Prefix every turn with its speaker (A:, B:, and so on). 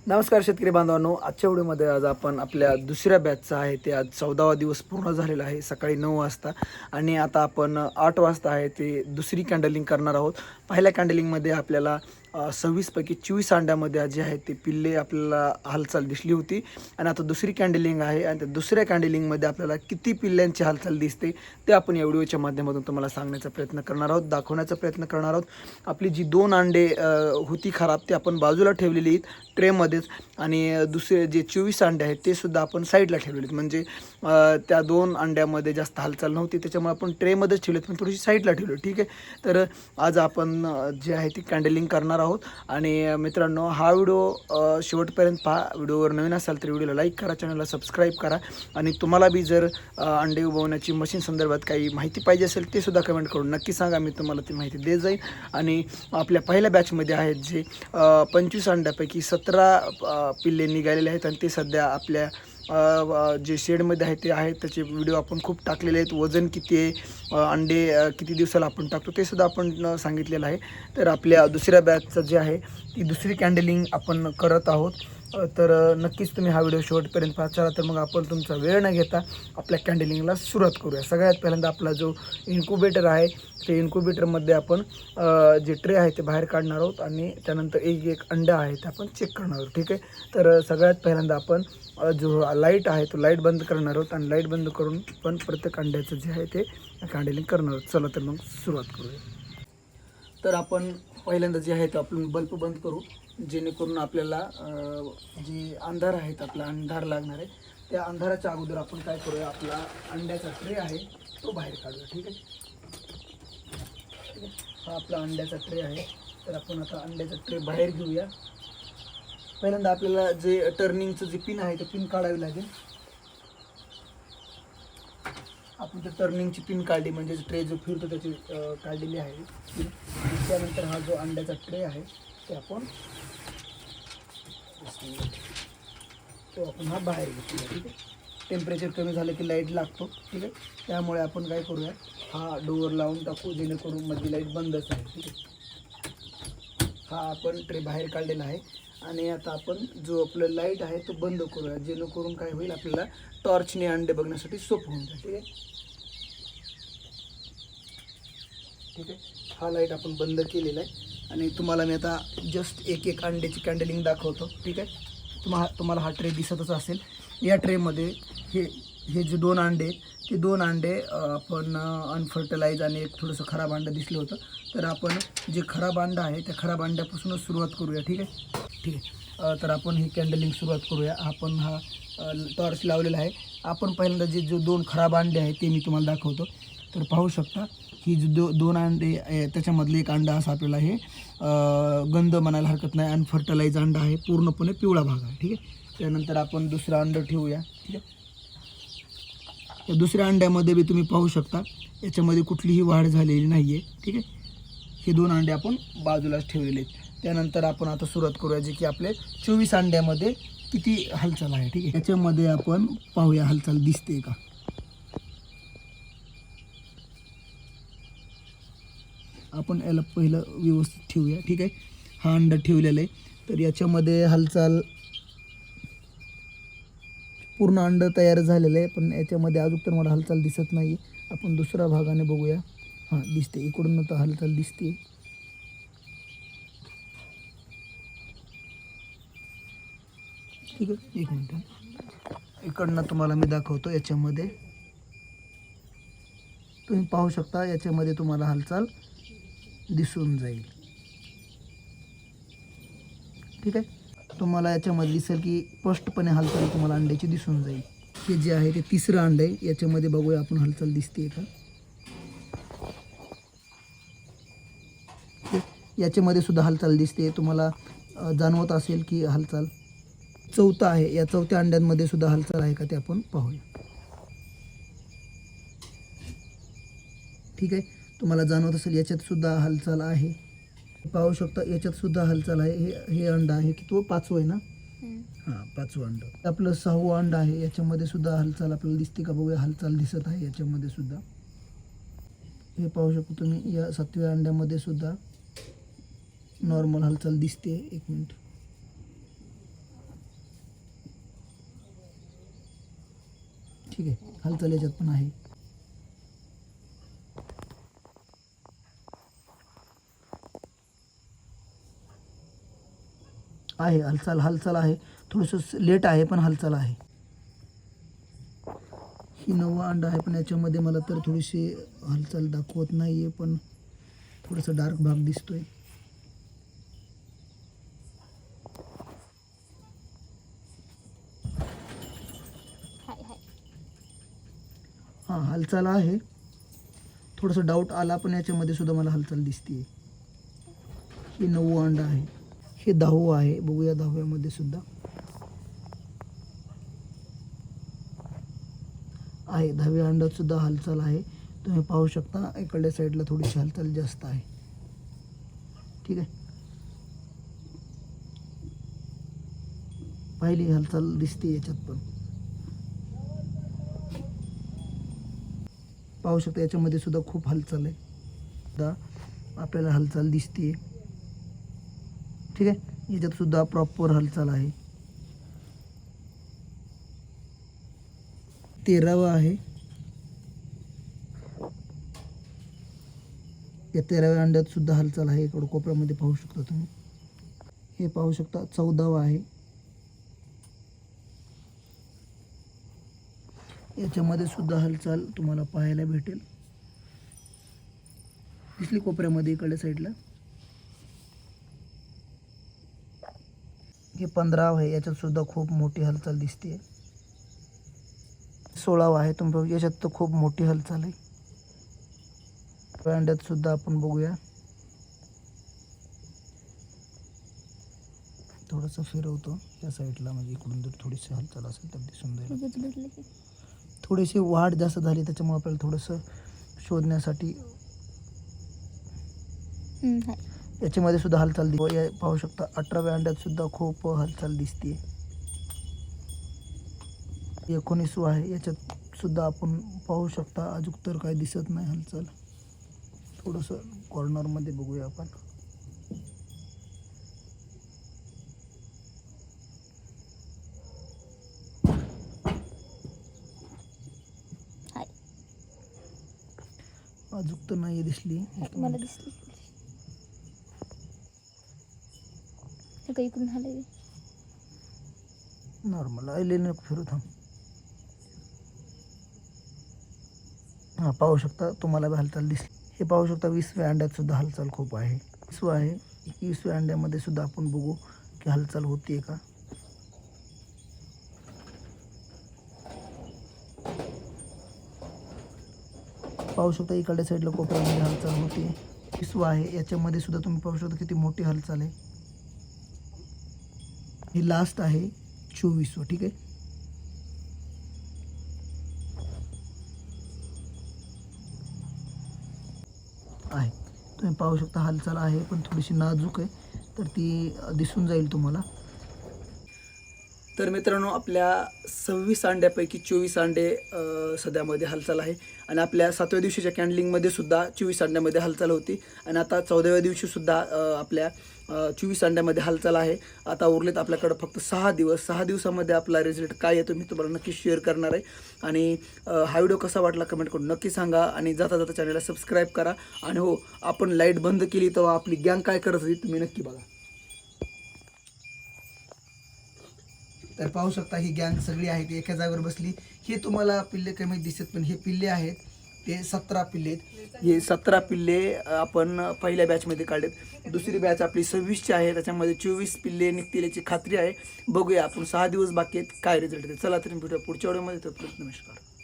A: नमस्कार शेतकरी बांधवांनो, आजच्या व्हिडिओमध्ये आज आपण आपल्या दुसऱ्या बॅचचा आहे ते आज 14वा दिवस पूर्ण झालेला आहे सकाळी 9 वाजता आणि आता आपण 8 वाजता आहे ते दुसरी कॅन्डलिंग करणार आहोत. पहिल्या कॅन्डलिंगमध्ये आपल्याला 26 पैकी 24 अंड्यामध्ये जे आहे ते पिल्ले आपल्याला हालचाल दिसली होती आणि आता दुसरी कॅन्डलिंग आहे आणि त्या दुसऱ्या कॅन्डलिंगमध्ये आपल्याला किती पिल्ल्यांची हालचाल दिसते ते आपण या व्हिडिओच्या माध्यमातून तुम्हाला सांगण्याचा प्रयत्न करणार आहोत, दाखवण्याचा प्रयत्न करणार आहोत. आपली जी 2 अंडे होती खराब ती आपण बाजूला ठेवलेली आहेत ट्रेमध्येच आणि दुसरे जे 24 अंडे आहेत ते सुद्धा आपण साईडला ठेवलेले आहेत. म्हणजे त्या 2 अंड्यामध्ये जास्त हालचाल नव्हती त्याच्यामुळे आपण ट्रेमध्येच ठेवलेत पण थोडीशी साईडला ठेवली. ठीक आहे, तर आज आपण जे आहे ती कॅन्डलिंग करणार आहोत. आणि मित्रांनो, हा व्हिडिओ शेवटपर्यंत पहा. व्हिडिओवर नवीन असाल तर व्हिडिओला लाईक करा, चॅनलला सबस्क्राईब करा आणि तुम्हाला बी जर अंडे उबवण्याची मशीन संदर्भात काही माहिती पाहिजे असेल ते सुद्धा कमेंट करून नक्की सांगा, मी तुम्हाला ती माहिती देत जाईल. आणि आपल्या पहिल्या बॅचमध्ये आहेत जे 25 अंड्यापैकी 17 पिल्ले निघालेले आहेत आणि ते सध्या आपल्या जे शेडमध्ये आहे ते आहेत. त्याचे व्हिडिओ आपण खूप टाकलेले आहेत. वजन किती आहे, अंडे किती दिवसाला आपण टाकतो ते सुद्धा आपण सांगितलेलं आहे. तर आपल्या दुसऱ्या बॅचचं जे आहे ती दुसरी कॅन्डलिंग आपण करत आहोत. तर नक्कीच तुम्ही हा व्हिडिओ शेवटपर्यंत पाहा. तर मग आपण तुमचा वेळ न घेता आपल्या कॅन्डलिंगला सुरुवात करूया. सगळ्यात पहिल्यांदा आपला जो इन्क्युबेटर आहे ते इन्क्युबेटरमध्ये आपण जे ट्रे आहे ते बाहेर काढणार आहोत आणि त्यानंतर एक एक अंडा आहे ते आपण चेक करणार आहोत. ठीक आहे, तर सगळ्यात पहिल्यांदा आपण जो लाईट आहे तो लाईट बंद करणार आहोत आणि लाईट बंद करून पण प्रत्येक अंड्याचं जे आहे ते कॅन्डलिंग करणार आहोत. चला तर मग सुरुवात करूया. तर आपण पहिल्यांदा जे आहे ते आपण बल्ब बंद करू, जेणेकरून आपल्याला जे अंधार आहेत आपला अंधार लागणार आहे त्या अंधाराच्या अगोदर आपण काय करूया, आपला अंड्याचा ट्रे आहे तो बाहेर काढूया. ठीक आहे, हा आपला अंड्याचा ट्रे आहे. तर आपण आता अंड्याचा ट्रे बाहेर घेऊया. पहिल्यांदा आपल्याला जे टर्निंगचं जे पिन आहे ते पिन काढावी लागेल. आपण ते टर्निंगची पिन काढली म्हणजे ट्रे जो फिरतो त्याची काढलेली आहे पिन. त्यानंतर हा जो अंड्याचा ट्रे आहे ते आपण हा बाहेर घेतला. ठीक आहे, टेम्परेचर कमी झालं की लाईट लागतो. ठीक आहे, त्यामुळे आपण काय करूया, हा डोअर लावून टाकू जेणेकरून मध्ये लाईट बंदच आहे. ठीक आहे, हा आपण ट्रे बाहेर काढलेला आहे आणि आता आपण जो आपलं लाईट आहे तो बंद करूया जेणेकरून काय होईल, आपल्याला टॉर्चने अंडे बघण्यासाठी सोपं होऊन जाईल. ठीक आहे, ठीक आहे, हा लाईट आपण बंद केलेला आहे आणि तुम्हाला मी आता जस्ट एक एक अंड्याची कॅन्डलिंग दाखवतो. ठीक आहे, तुम्हाला हा ट्रे दिसतच असेल. या ट्रेमध्ये हे जे 2 अंडे ते 2 अंडे आपण अनफर्टिलाइज आणि एक थोडंसं खराब अंडं दिसलं होतं. तर आपण जे खराब अंडं आहे त्या खराब अंड्यापासूनच सुरुवात करूया. ठीक आहे, ठीक आहे, तर आपण ही कॅन्डलिंग सुरुवात करूया. आपण हा टॉर्च लावलेला आहे. आपण पहिल्यांदा जो 2 खराब अंडे आहेत ते मी तुम्हाला दाखवतो. तर पाहू शकता ही जो 2 अंडे त्याच्यामधलं एक अंडा असं आपल्याला हे गंध म्हणायला हरकत नाही, अनफर्टिलाइज अंडा आहे, पूर्णपणे पिवळा भाग आहे. ठीक आहे, त्यानंतर आपण दुसरं अंडं ठेवूया. ठीक आहे, या दुसऱ्या अंड्यामध्ये बी तुम्ही पाहू शकता याच्यामध्ये कुठलीही वाढ झालेली नाही आहे. ठीक आहे, हे 2 अंडे आपण बाजूलाच ठेवलेले आहेत. त्यानंतर आपण आता सुरुवात करूया जे की आपले 24 अंड्यामध्ये किती हालचाल आहे. ठीक आहे, याच्यामध्ये आपण पाहूया हालचाल दिसते का. आपण याला पहिलं व्यवस्थित ठेवूया. ठीक आहे, हा अंडा ठेवलेला आहे. तर याच्यामध्ये हालचाल पूर्ण अंडं तयार झालेलं आहे पण याच्यामध्ये अजून तर मला हालचाल दिसत नाही. आपण दुसऱ्या भागाने बघूया. हां, दिसते, इकडून तर हालचाल दिसते. ठीक आहे, एक मिनटं, इकडनं तुम्हाला मी दाखवतो. याच्यामध्ये तुम्ही पाहू शकता, याच्यामध्ये तुम्हाला हालचाल दिसून जाईल. ठीक आहे, तुम्हाला याच्यामध्ये दिसेल की स्पष्टपणे हालचाल तुम्हाला अंड्याची दिसून जाईल. हे जे आहे ते तिसरं अंड आहे. याच्यामध्ये बघूया आपण हालचाल दिसते का. याच्यामध्ये सुद्धा हालचाल दिसते, तुम्हाला जाणवत असेल की हालचाल. चौथा आहे, या चौथ्या अंड्यांमध्ये सुद्धा हालचाल आहे का ते आपण पाहूया. ठीक आहे, तुम्हाला जाणवत असेल याच्यात सुद्धा हालचाल आहे. पाहू शकता याच्यात सुद्धा हालचाल आहे. हे अंड आहे की तो 5वं आहे ना. हां, 5वं अंड. आपलं 6वं अंड आहे, याच्यामध्ये सुद्धा हालचाल आपल्याला दिसते का बघूया. हालचाल दिसत आहे याच्यामध्ये सुद्धा. हे पाहू शकतो तुम्ही, या 7व्या अंड्यामध्ये सुद्धा नॉर्मल हालचाल दिसते. एक मिनिट, ठीक आहे, हालचाल याच्यात पण आहे. आहे हालचाल आहे, थोडंसं लेट आहे पण हालचाल आहे. ही 9वा अंडा आहे, पण याच्यामध्ये मला तर थोडीशी हालचाल दाखवत नाही आहे, पण थोडासा डार्क भाग दिसतोय. हां, हालचाल आहे, थोडंसं डाऊट आला, पण याच्यामध्ये सुद्धा मला हालचाल दिसते. हे 9वं अंडा आहे, हे 10वं आहे. बघूया 10व्यामध्ये सुद्धा आहे. 10व्या अंड्यात सुद्धा हालचाल आहे. तुम्ही पाहू शकता इकडल्या साईडला थोडीशी हालचाल जास्त आहे. ठीक आहे, पहिली हालचाल दिसते याच्यात पण. पाहू शकता याच्यामध्ये सुद्धा खूप हालचाल आहे, आपल्याला हालचाल दिसते. ठीक आहे, याच्यात सुद्धा प्रॉपर हालचाल आहे. 13वा आहे. या 13व्या अंड्यात सुद्धा हालचाल आहे, इकडं कोपऱ्यामध्ये पाहू शकता तुम्ही. हे पाहू शकता 14वा आहे. याच्यामध्ये सुद्धा हालचाल तुम्हाला पाहायला भेटेल, दिसली कोपऱ्यामध्ये इकडल्या साईडला. हे 15वा आहे, याच्यात सुद्धा खूप मोठी हालचाल दिसते. 16वा आहे, तुम्ही याच्यात तर खूप मोठी हालचाल आहे. अंड्यात सुद्धा आपण बघूया, थोडंसं फिरवतो या साईडला, म्हणजे इकडून जर थोडीशी हालचाल असेल तर दिसून जाईल. थोडीशी वाढ जास्त झाली त्याच्यामुळे आपल्याला थोडंसं शोधण्यासाठी याच्यामध्ये सुद्धा हालचाल पाहू शकता. 18व्या अंड्यात सुद्धा खूप हालचाल दिसते. 19वा आहे, याच्यात सुद्धा आपण पाहू शकता अजून तर काही दिसत नाही हालचाल. थोडंसं कॉर्नरमध्ये बघूया आपण. अजून तर नाही दिसली,
B: मला दिसली. इकडून आले
A: नॉर्मल आले नको फिरू, थांब. हां, पाहू शकता तुम्हाला बी हालचाल दिसली. हे पाहू शकता 20व्या अंड्यात सुद्धा हालचाल खूप आहे. 20वा आहे, 21व्या अंड्यामध्ये सुद्धा आपण बघू की हालचाल होतीये का. पाहू शकता इकडच्या साईडला कोपऱ्यामध्ये हालचाल होती. 20वा आहे, याच्यामध्ये सुद्धा तुम्ही पाहू शकता किती मोठी हालचाल आहे. ही लास्ट आहे 24वा. ठीक आहे, तुम्ही पाहू शकता हालचाल आहे, पण थोडीशी नाजूक आहे, तर ती दिसून जाईल तुम्हाला. तर मित्रांनो, आपल्या 26 अंड्यापैकी 24 अंडे सध्यामध्ये हालचाल आहे, आणि आपल्या 7व्या दिवशीच्या कॅन्डलिंगमध्ये सुद्धा 24 अंड्यामध्ये हालचाल होती, आणि आता 14व्या दिवशी सुद्धा आपल्या 24 अंड्यामध्ये हालचाल आहे. आता उरलेत आपल्याकडं फक्त 6 दिवस. 6 दिवसामध्ये आपला रिझल्ट काय येतो मी तुम्हाला नक्की शेअर करणार आहे. आणि हा व्हिडिओ कसा वाटला कमेंट करून नक्की सांगा, आणि जाता जाता चॅनलला सबस्क्राईब करा. आणि हो, आपण लाईट बंद केली तेव्हा आपली गँग काय करत होती तुम्ही नक्की बघा. तर पाहू शकता ही गँग सगळी आहे ती एका जागेवर बसली. हे तुम्हाला पिल्ले कमी दिसत, पण हे पिल्ले आहेत ते 17 पिल्ले आहेत. हे 17 पिल्ले आपण पहिल्या बॅचमध्ये काढलेत. दुसरी बॅच आपली 26ची आहे, त्याच्यामध्ये 24 पिल्ले निघतील याची खात्री आहे. बघूया आपण, 6 दिवस बाकी आहेत, काय रिझल्ट येते. चला तर भेटूया पुढच्या व्हिडिओमध्ये. तर नमस्कार.